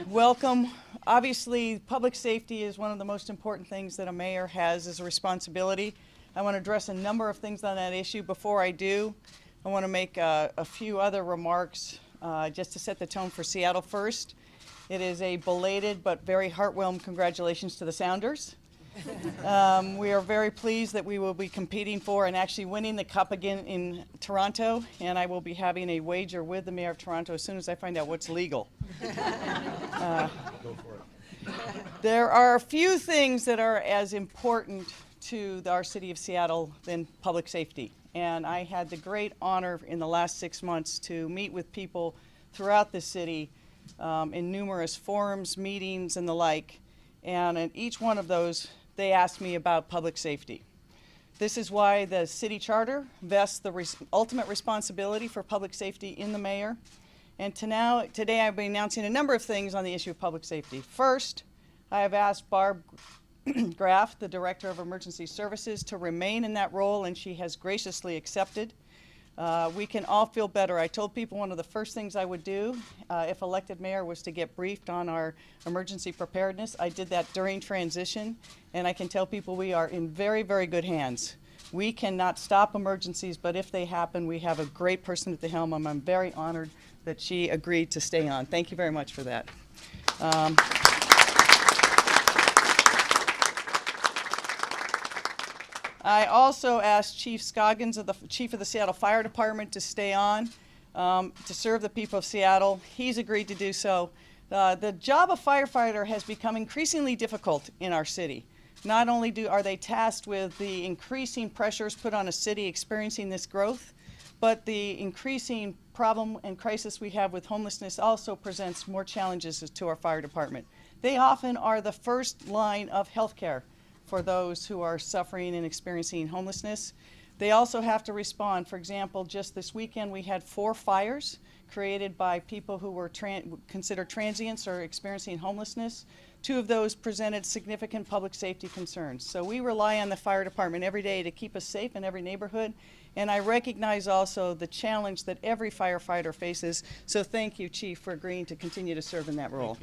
Welcome. Obviously, public safety is one of the most important things that a mayor has as a responsibility. I want to address a number of things on that issue. Before I do, I want to make a few other remarks just to set the tone for Seattle first. It is a belated but very heartwarming congratulations to the Sounders. We are very pleased that we will be competing for and actually winning the cup again in Toronto, and I will be having a wager with the Mayor of Toronto as soon as I find out what's legal. Go for it. There are a few things that are as important to our city of Seattle than public safety, and I had the great honor in the last 6 months to meet with people throughout the city in numerous forums, meetings, and the like, and in each one of those they asked me about public safety. This is why the city charter vests the ultimate responsibility for public safety in the mayor. And today I'll be announcing a number of things on the issue of public safety. First, I have asked Barb Graff, the Director of Emergency Services, to remain in that role, and she has graciously accepted. We can all feel better. I told people one of the first things I would do if elected mayor was to get briefed on our emergency preparedness. I did that during transition, and I can tell people we are in very, very good hands. We cannot stop emergencies, but if they happen, we have a great person at the helm, and I'm very honored that she agreed to stay on. Thank you very much for that. I also asked Chief Scoggins, Chief of the Seattle Fire Department, to stay on to serve the people of Seattle. He's agreed to do so. The job of firefighter has become increasingly difficult in our city. Not only are they tasked with the increasing pressures put on a city experiencing this growth, but the increasing problem and crisis we have with homelessness also presents more challenges to our fire department. They often are the first line of health care for those who are suffering and experiencing homelessness. They also have to respond. For example, just this weekend we had 4 fires created by people who were considered transients or experiencing homelessness. 2 of those presented significant public safety concerns. So we rely on the fire department every day to keep us safe in every neighborhood. And I recognize also the challenge that every firefighter faces. So thank you, Chief, for agreeing to continue to serve in that role.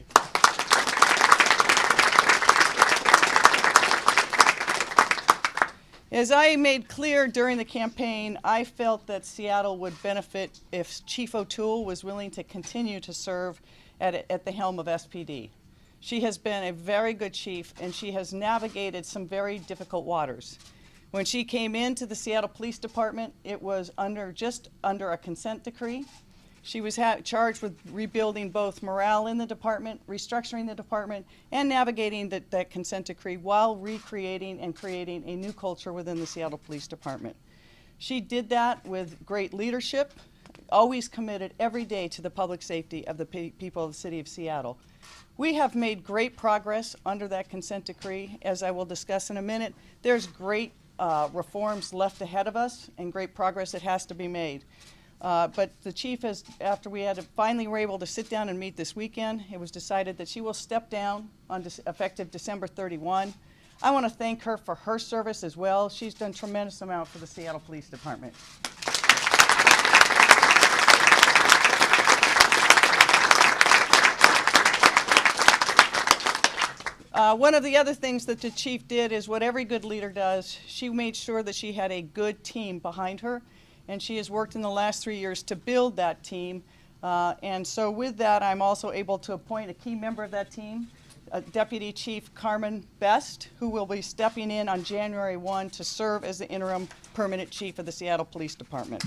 As I made clear during the campaign, I felt that Seattle would benefit if Chief O'Toole was willing to continue to serve at the helm of SPD. She has been a very good chief, and she has navigated some very difficult waters. When she came into the Seattle Police Department, it was just under a consent decree. She was charged with rebuilding both morale in the department, restructuring the department, and navigating that consent decree while recreating and creating a new culture within the Seattle Police Department. She did that with great leadership, always committed every day to the public safety of the people of the city of Seattle. We have made great progress under that consent decree. As I will discuss in a minute, there's great reforms left ahead of us and great progress that has to be made. But the chief has, after we finally were able to sit down and meet this weekend, it was decided that she will step down effective December 31. I want to thank her for her service as well. She's done a tremendous amount for the Seattle Police Department. One of the other things that the chief did is what every good leader does. She made sure that she had a good team behind her, and she has worked in the last 3 years to build that team. And so with that, I'm also able to appoint a key member of that team, Deputy Chief Carmen, who will be stepping in on January 1 to serve as the interim permanent chief of the Seattle Police Department.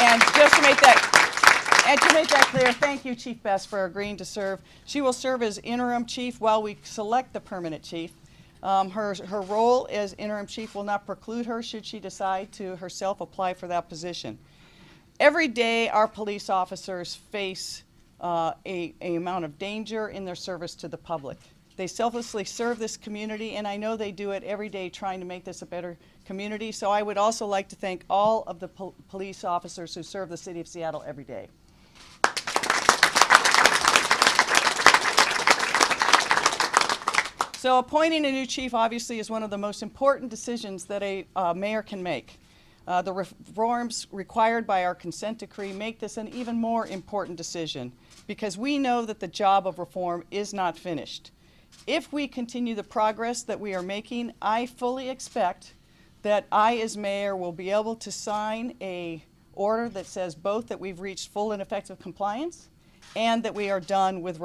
And just to make that clear, thank you, Chief Best, for agreeing to serve. She will serve as interim chief while we select the permanent chief. Her role as interim chief will not preclude her should she decide to herself apply for that position. Every day, our police officers face an amount of danger in their service to the public. They selflessly serve this community, and I know they do it every day trying to make this a better community. So I would also like to thank all of the police officers who serve the city of Seattle every day. So appointing a new chief obviously is one of the most important decisions that a mayor can make. The reforms required by our consent decree make this an even more important decision because we know that the job of reform is not finished. If we continue the progress that we are making, I fully expect that I, as mayor, will be able to sign an order that says both that we've reached full and effective compliance and that we are done with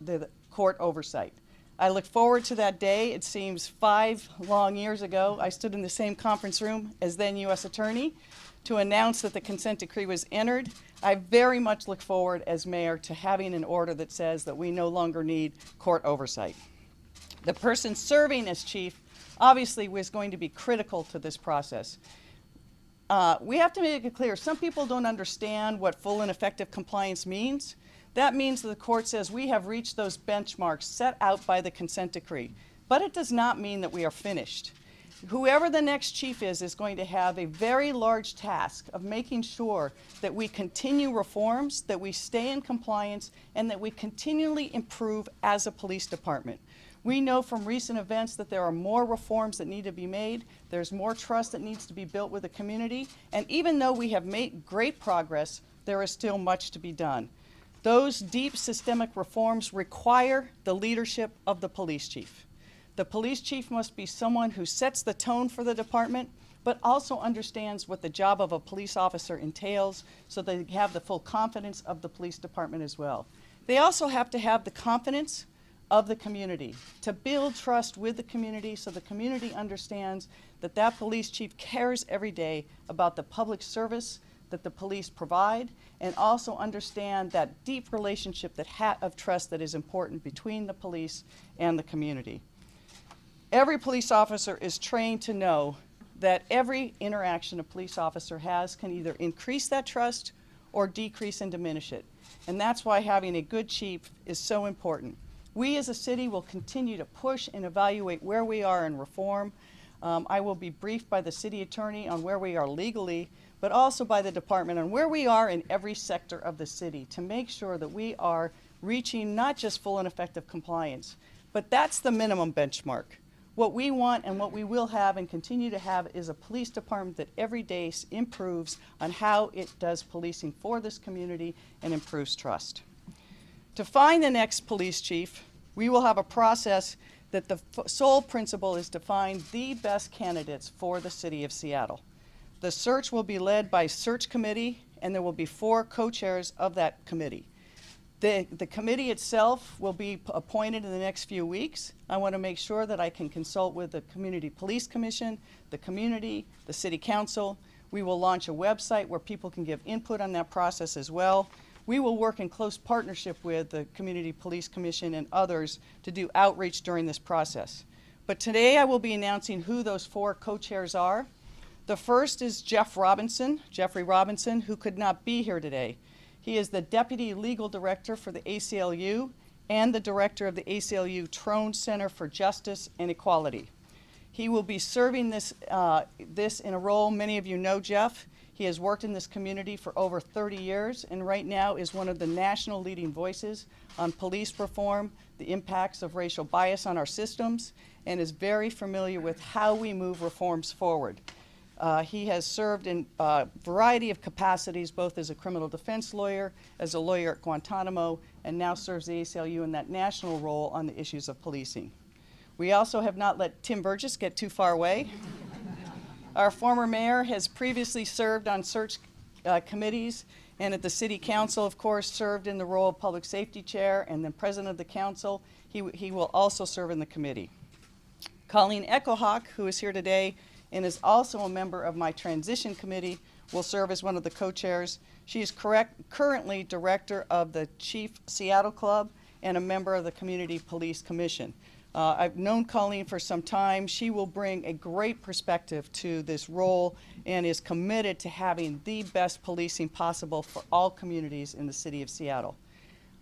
the court oversight. I look forward to that day. It seems 5 long years ago, I stood in the same conference room as then U.S. Attorney to announce that the consent decree was entered. I very much look forward as mayor to having an order that says that we no longer need court oversight. The person serving as chief obviously was going to be critical to this process. We have to make it clear, some people don't understand what full and effective compliance means. That means that the court says we have reached those benchmarks set out by the consent decree. But it does not mean that we are finished. Whoever the next chief is going to have a very large task of making sure that we continue reforms, that we stay in compliance, and that we continually improve as a police department. We know from recent events that there are more reforms that need to be made. There's more trust that needs to be built with the community. And even though we have made great progress, there is still much to be done. Those deep systemic reforms require the leadership of the police chief. The police chief must be someone who sets the tone for the department, but also understands what the job of a police officer entails so they have the full confidence of the police department as well. They also have to have the confidence of the community to build trust with the community so the community understands that that police chief cares every day about the public service that the police provide, and also understand that deep relationship of trust that is important between the police and the community. Every police officer is trained to know that every interaction a police officer has can either increase that trust or decrease and diminish it. And that's why having a good chief is so important. We as a city will continue to push and evaluate where we are in reform. I will be briefed by the city attorney on where we are legally, but also by the department on where we are in every sector of the city to make sure that we are reaching not just full and effective compliance, but that's the minimum benchmark. What we want and what we will have and continue to have is a police department that every day improves on how it does policing for this community and improves trust. To find the next police chief, we will have a process that the sole principle is to find the best candidates for the city of Seattle. The search will be led by a search committee, and there will be 4 co-chairs of that committee. The committee itself will be appointed in the next few weeks. I want to make sure that I can consult with the Community Police Commission, the community, the City Council. We will launch a website where people can give input on that process as well. We will work in close partnership with the Community Police Commission and others to do outreach during this process. But today I will be announcing who those 4 co-chairs are. The first is Jeffrey Robinson, who could not be here today. He is the Deputy Legal Director for the ACLU and the Director of the ACLU Trone Center for Justice and Equality. He will be serving this in a role, many of you know Jeff. He has worked in this community for over 30 years and right now is one of the national leading voices on police reform, the impacts of racial bias on our systems, and is very familiar with how we move reforms forward. He has served in a variety of capacities, both as a criminal defense lawyer, as a lawyer at Guantanamo, and now serves the ACLU in that national role on the issues of policing. We also have not let Tim Burgess get too far away. Our former mayor has previously served on search committees and at the City Council, of course, served in the role of Public Safety Chair and then President of the Council. He will also serve in the committee. Colleen Echohawk, who is here today, and is also a member of my transition committee, will serve as one of the co-chairs. She is currently director of the Chief Seattle Club and a member of the Community Police Commission. I've known Colleen for some time. She will bring a great perspective to this role and is committed to having the best policing possible for all communities in the city of Seattle.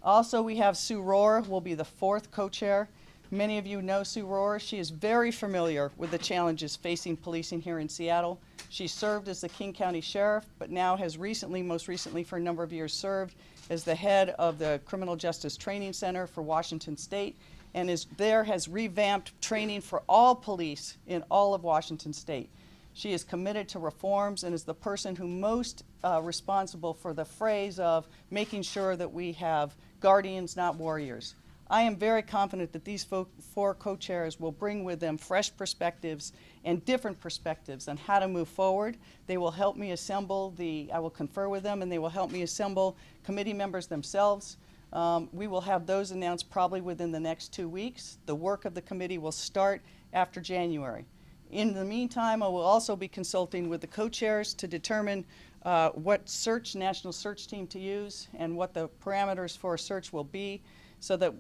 Also, we have Sue Rohr, will be the 4th co-chair. Many of you know Sue Rohr. She is very familiar with the challenges facing policing here in Seattle. She served as the King County Sheriff, but now has most recently for a number of years served as the head of the Criminal Justice Training Center for Washington State, and has revamped training for all police in all of Washington State. She is committed to reforms and is the person who most responsible for the phrase of making sure that we have guardians, not warriors. I am very confident that these four co-chairs will bring with them fresh perspectives and different perspectives on how to move forward. They will help me assemble I will confer with them, and they will help me assemble committee members themselves. We will have those announced probably within the next 2 weeks. The work of the committee will start after January. In the meantime, I will also be consulting with the co-chairs to determine what national search team to use and what the parameters for a search will be, so that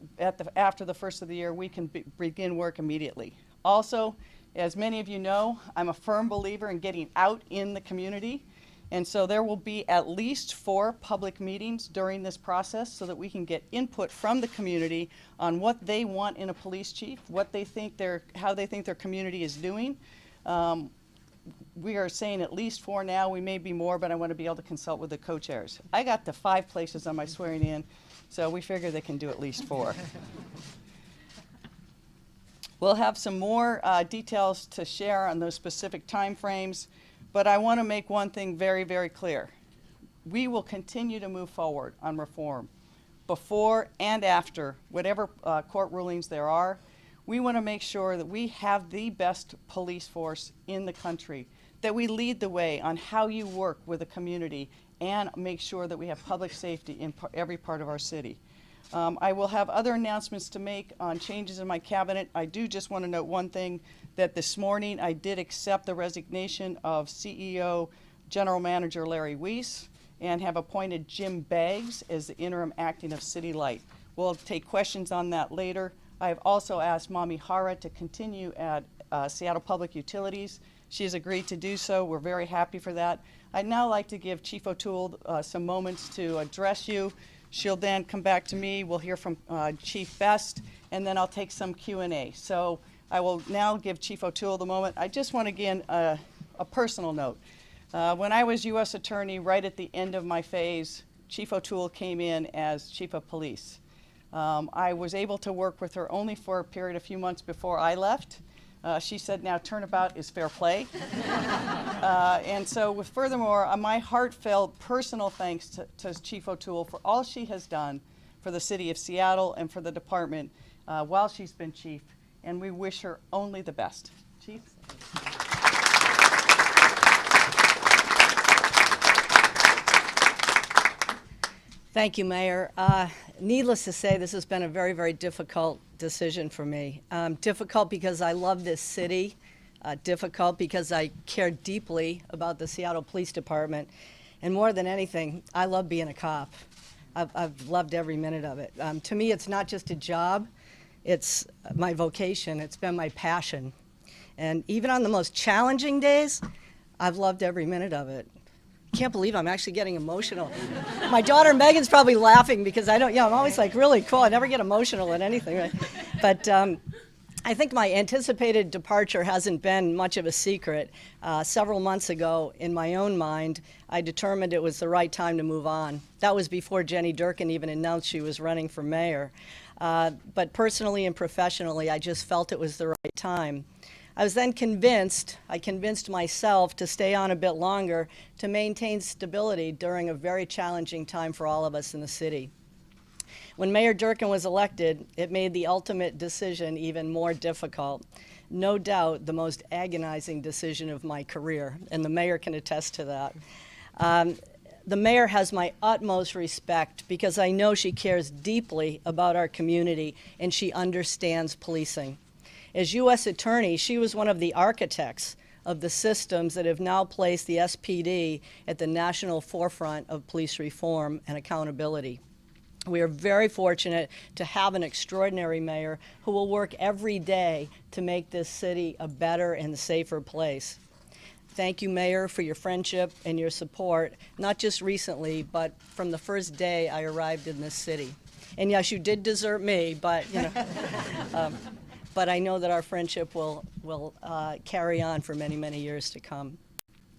after the first of the year, we can begin work immediately. Also, as many of you know, I'm a firm believer in getting out in the community. And so there will be at least 4 public meetings during this process so that we can get input from the community on what they want in a police chief, how they think their community is doing. We are saying at least 4 now. We may be more, but I want to be able to consult with the co-chairs. I got to 5 places on my swearing in, so we figure they can do at least 4. We'll have some more details to share on those specific time frames, but I want to make one thing very, very clear. We will continue to move forward on reform before and after whatever court rulings there are. We want to make sure that we have the best police force in the country, that we lead the way on how you work with the community and make sure that we have public safety in every part of our city. I will have other announcements to make on changes in my cabinet. I do just want to note one thing, that this morning I did accept the resignation of CEO General Manager Larry Weiss and have appointed Jim Baggs as the interim acting of City Light. We'll take questions on that later. I have also asked Mami Hara to continue at Seattle Public Utilities. She has agreed to do so. We're very happy for that. I'd now like to give Chief O'Toole some moments to address you. She'll then come back to me. We'll hear from Chief Best, and then I'll take some Q&A. So I will now give Chief O'Toole the moment. I just want to again a personal note. When I was U.S. Attorney, right at the end of my phase, Chief O'Toole came in as Chief of Police. I was able to work with her only for a period a few months before I left. She said, now turnabout is fair play. And so furthermore, my heartfelt personal thanks to Chief O'Toole for all she has done for the city of Seattle and for the department while she's been chief, and we wish her only the best. Chief? Thank you, Mayor. Needless to say, this has been a very, very difficult decision for me. Difficult because I love this city. Difficult because I care deeply about the Seattle Police Department. And more than anything, I love being a cop. I've loved every minute of it. To me, it's not just a job. It's my vocation. It's been my passion. And even on the most challenging days, I've loved every minute of it. Can't believe I'm actually getting emotional. My daughter Megan's probably laughing because I'm always like really cool. I never get emotional at anything, right? But I think my anticipated departure hasn't been much of a secret. Several months ago, in my own mind, I determined it was the right time to move on. That was before Jenny Durkan even announced she was running for mayor. But personally and professionally, I just felt it was the right time. I was then convinced myself to stay on a bit longer to maintain stability during a very challenging time for all of us in the city. When Mayor Durkan was elected, it made the ultimate decision even more difficult. No doubt the most agonizing decision of my career, and the mayor can attest to that. The mayor has my utmost respect because I know she cares deeply about our community and she understands policing. As U.S. Attorney, she was one of the architects of the systems that have now placed the SPD at the national forefront of police reform and accountability. We are very fortunate to have an extraordinary mayor who will work every day to make this city a better and safer place. Thank you, Mayor, for your friendship and your support, not just recently, but from the first day I arrived in this city. And yes, you did desert me, but but I know that our friendship will carry on for many, many years to come.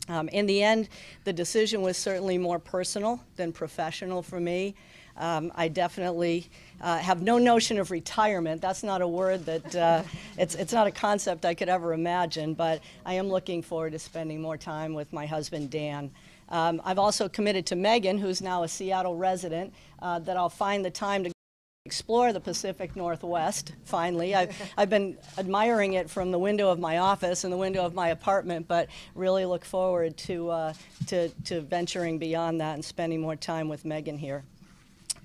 In the end, the decision was certainly more personal than professional for me. I definitely have no notion of retirement. That's not a word that, it's not a concept I could ever imagine, but I am looking forward to spending more time with my husband, Dan. I've also committed to Megan, who's now a Seattle resident, that I'll find the time to explore the Pacific Northwest, finally. I've been admiring it from the window of my office and the window of my apartment, but really look forward to venturing beyond that and spending more time with Megan here.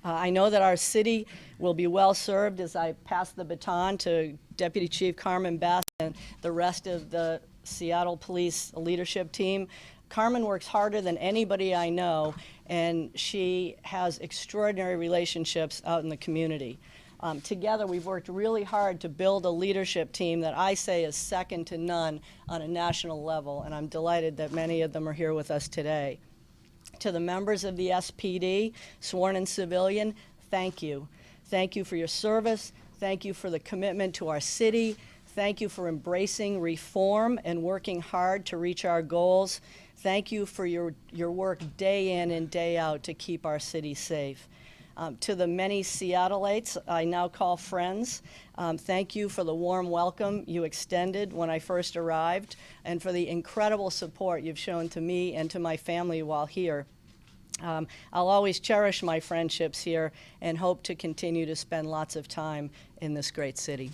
I know that our city will be well served as I pass the baton to Deputy Chief Carmen and the rest of the Seattle Police leadership team. Carmen works harder than anybody I know, and she has extraordinary relationships out in the community. Together, we've worked really hard to build a leadership team that I say is second to none on a national level, and I'm delighted that many of them are here with us today. To the members of the SPD, sworn and civilian, thank you. Thank you for your service. Thank you for the commitment to our city. Thank you for embracing reform and working hard to reach our goals. Thank you for your work day in and day out to keep our city safe. To the many Seattleites I now call friends, thank you for the warm welcome you extended when I first arrived and for the incredible support you've shown to me and to my family while here. I'll always cherish my friendships here and hope to continue to spend lots of time in this great city.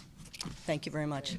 Thank you very much.